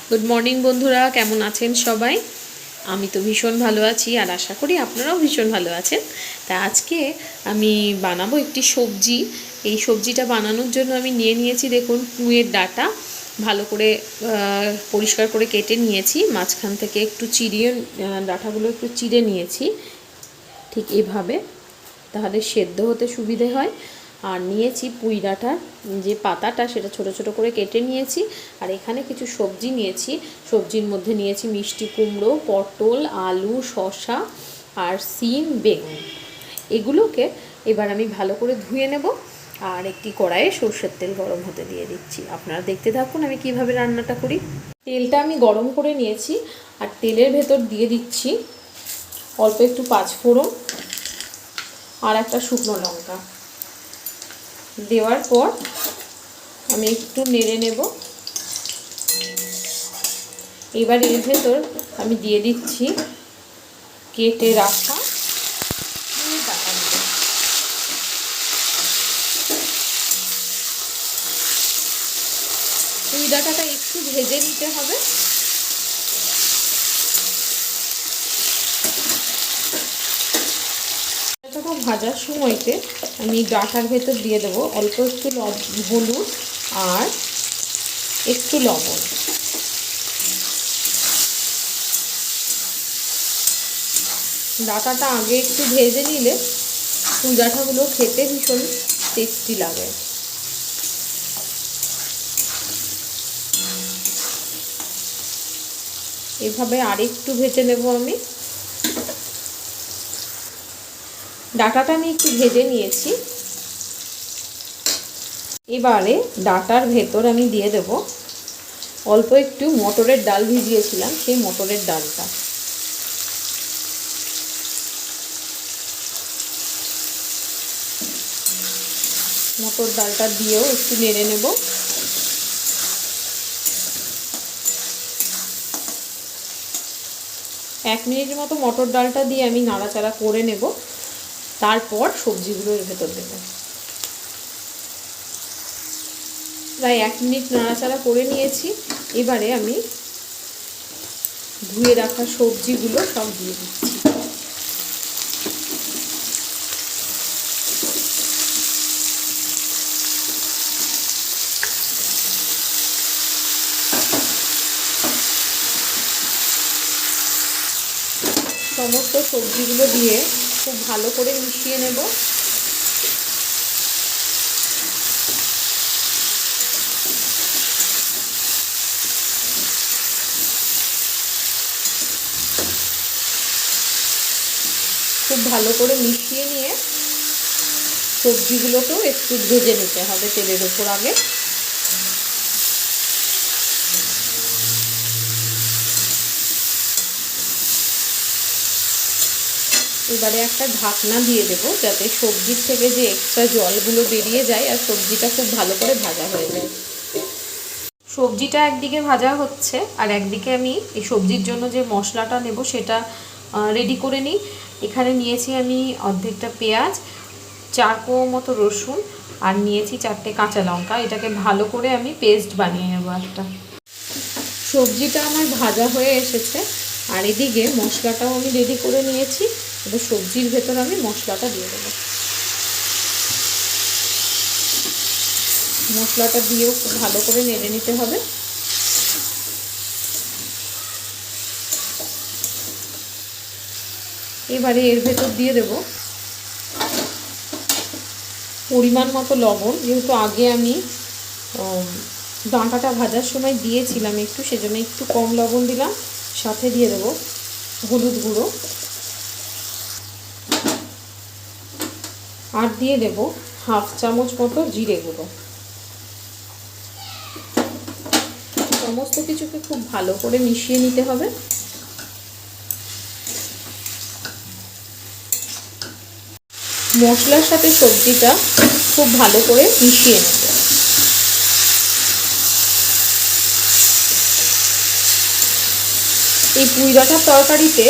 Good morning বন্ধুরা, কেমন আছেন সবাই? আমি তো ভীষণ ভালো আছি আর আশা করি আপনারাও ভীষণ ভালো আছেন। তা আজকে আমি বানাবো একটি সবজি। এই সবজিটা বানানোর জন্য আমি নিয়েছি দেখুন পুঁইয়ের ডাঁটা ভালো করে পরিষ্কার করে কেটে নিয়েছি, মাঝখান থেকে একটু চিরিয়ে ডাঁটাগুলো একটু চিড়ে নিয়েছি ঠিক এভাবে, তাহলে সেদ্ধ হতে সুবিধে হয়। আর নিয়েছি পুঁই ডাঁটার যে পাতাটা সেটা ছোট ছোট করে কেটে নিয়েছি। আর এখানে কিছু সবজি নিয়েছি, সবজির মধ্যে নিয়েছি মিষ্টি কুমড়ো, পটল, আলু, শসা আর সিম, বেগুন। এগুলোকে এবার আমি ভালো করে ধুয়ে নেব আর একটি কড়াইয়ে সরষের তেল গরম হতে দিয়ে দিচ্ছি। আপনারা দেখতে থাকুন আমি কিভাবে রান্নাটা করি। তেলটা আমি গরম করে নিয়েছি আর তেলের ভেতর দিয়ে দিচ্ছি অল্প একটু পাঁচফোড়ন আর একটা শুকনো লঙ্কা। দেওয়ার পর আমি একটু নেড়ে নেব। এবার এর ভেতর আমি দিয়ে দিচ্ছি কেটে রাখা পুঁই ডাঁটাগুলো। পুঁই ডাঁটাটা একটু ভেজে নিতে হবে। ডাঁটাটা ভাজার সময়তে আমি ডাঁটার ভেতর দিয়ে দেবো অল্প একটু হলুদ আর একটু লবণ। ডাঁটাটা আগে একটু ভেজে নিলে পুঁই ডাঁটাগুলো খেতে ভীষণ টেস্টি লাগে। এভাবে আরেকটু ভেজে নেব আমি। ডাঁটাটা আমি একটু ভেজে নিয়েছি। এবারে ডাঁটার ভেতর আমি দিয়ে দেব অল্প একটু মটরের ডাল ভিজিয়েছিলাম, সেই মটরের ডালটা। মটর ডালটা দিয়েও একটু নেড়ে নেব। এক মিনিট মতো মটর ডালটা দিয়ে আমি নাড়াচাড়া করে নেব। তারপর সবজিগুলো এর ভেতর দেব। প্রায় 1 মিনিট নাড়াচাড়া করে নিয়েছি। এবারে আমি ধুয়ে রাখা সবজিগুলো সব দিয়ে দিচ্ছি। সমস্ত সবজিগুলো দিয়ে খুব ভালো করে মিশিয়ে নেব। খুব ভালো করে মিশিয়ে নিয়ে সবজিগুলোকেও একটু ভেজে নিতে হবে তেলের উপর আগে। এবারে একটা ঢাকনা দিয়ে দেব যাতে সবজির থেকে যে এক্সট্রা জলগুলো বেরিয়ে যায় আর সবজিটা খুব ভালো করে ভাজা হয়ে যায়। সবজিটা একদিকে ভাজা হচ্ছে আর একদিকে আমি এই সবজির জন্য যে মশলাটা নেব সেটা রেডি করে নিই। এখানে নিয়েছি আমি অর্ধেকটা পেঁয়াজ, 4 কোয়া মতো রসুন আর নিয়েছি 4টে কাঁচা লঙ্কা। এটাকে ভালো করে আমি পেস্ট বানিয়ে নেব একটা। সবজিটা আমার ভাজা হয়ে এসেছে আর এদিকে মশলাটাও আমি রেডি করে নিয়েছি। এবার সবজির ভেতর আমি মশলাটা দিয়ে দেবো। মশলাটা দিয়েও খুব ভালো করে নেড়ে নিতে হবে। এবারে এর ভেতর দিয়ে দেব পরিমাণ মতো লবণ, যেহেতু আগে আমি ডাঁটাটা ভাজার সময় দিয়েছিলাম একটু, সেজন্য একটু কম লবণ দিলাম। সাথে দিয়ে দেব হলুদ গুঁড়ো আর দিয়ে দেব হাফ চামচ মতো জিরে গুঁড়ো। সমস্ত কিছুকে খুব ভালো করে মিশিয়ে নিতে হবে। মশলার সাথে সবজিটা খুব ভালো করে মিশিয়ে নেব। এই পুঁই ডাঁটার তরকারিতে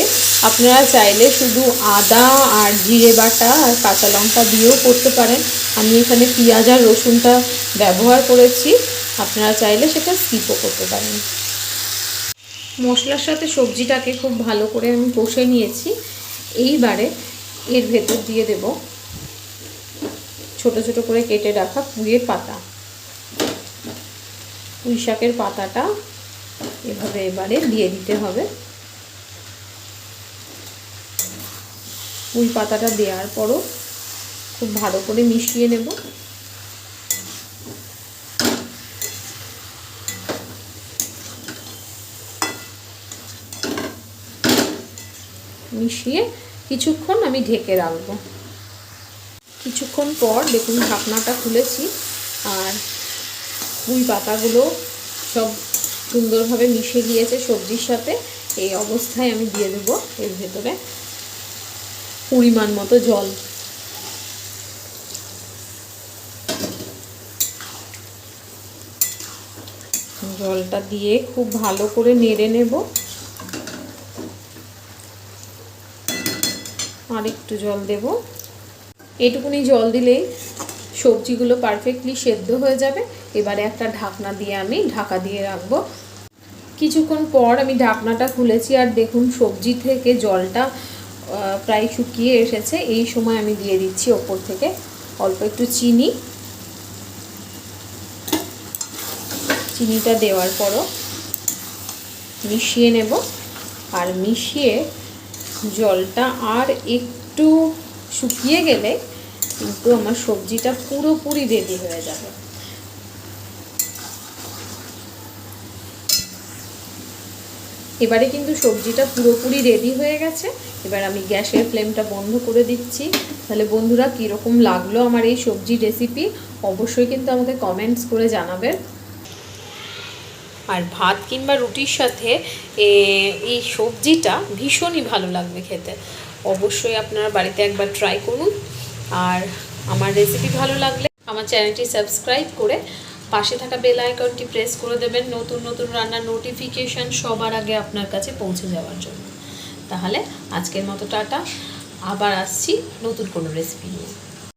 আপনারা চাইলে শুধু আদা আর জিরে বাটা আর কাঁচা লঙ্কা দিয়েও করতে পারেন। আমি এখানে পেঁয়াজ আর রসুনটা ব্যবহার করেছি, আপনারা চাইলে সেটা স্কিপও করতে পারেন। মশলার সাথে সবজিটাকে খুব ভালো করে আমি কষে নিয়েছি। এইবারে এর ভেতর দিয়ে দেব ছোট ছোট করে কেটে রাখা পুঁইয়ের পাতা। পুঁই শাকের পাতাটা এভাবে এবারে দিয়ে দিতে হবে। পুঁই পাতাটা দেওয়ার পরও খুব ভালো করে মিশিয়ে নেব। মিশিয়ে কিছুক্ষণ আমি ঢেকে রাখবো। কিছুক্ষণ পর দেখুন ঢাকনাটা খুলেছি আর পুঁই পাতাগুলো সব সুন্দরভাবে মিশে গিয়েছে সবজির সাথে। এই অবস্থায় আমি দিয়ে দেবো এর ভেতরে পরিমাণ মতো জল। জলটা দিয়ে খুব ভালো করে নেড়ে নেব। আর একটু জল দেব। এটুকুনি জল দিলেই সবজিগুলো পারফেক্টলি সেদ্ধ হয়ে যাবে। এবারে একটা ঢাকনা দিয়ে আমি ঢাকা দিয়ে রাখবো। কিছুক্ষণ পর আমি ঢাকনাটা খুলেছি আর দেখুন সবজি থেকে জলটা প্রায় শুকিয়ে এসেছে। এই সময় আমি দিয়ে দিচ্ছি ওপর থেকে অল্প একটু চিনি। চিনিটা দেওয়ার পরও মিশিয়ে নেব। আর মিশিয়ে জলটা আর একটু শুকিয়ে গেলে কিন্তু আমার সবজিটা পুরোপুরি রেডি হয়ে যাবে। এবারে কিন্তু সবজিটা পুরোপুরি রেডি হয়ে গেছে। এবার আমি গ্যাসের ফ্লেমটা বন্ধ করে দিচ্ছি। তাহলে বন্ধুরা কীরকম লাগলো আমার এই সবজি রেসিপি অবশ্যই কিন্তু আমাকে কমেন্টস করে জানাবেন। আর ভাত কিংবা রুটির সাথে এই সবজিটা ভীষণই ভালো লাগবে খেতে। অবশ্যই আপনারা বাড়িতে একবার ট্রাই করুন। আর আমার রেসিপি ভালো লাগলে আমার চ্যানেলটি সাবস্ক্রাইব করে পাশে থাকা বেল আইকনটি প্রেস করে দেবেন নতুন নতুন রান্নার নোটিফিকেশান সবার আগে আপনার কাছে পৌঁছে যাওয়ার জন্য। তাহলে আজকের মতো টাটা, আবার আসছি নতুন কোনো রেসিপি নিয়ে।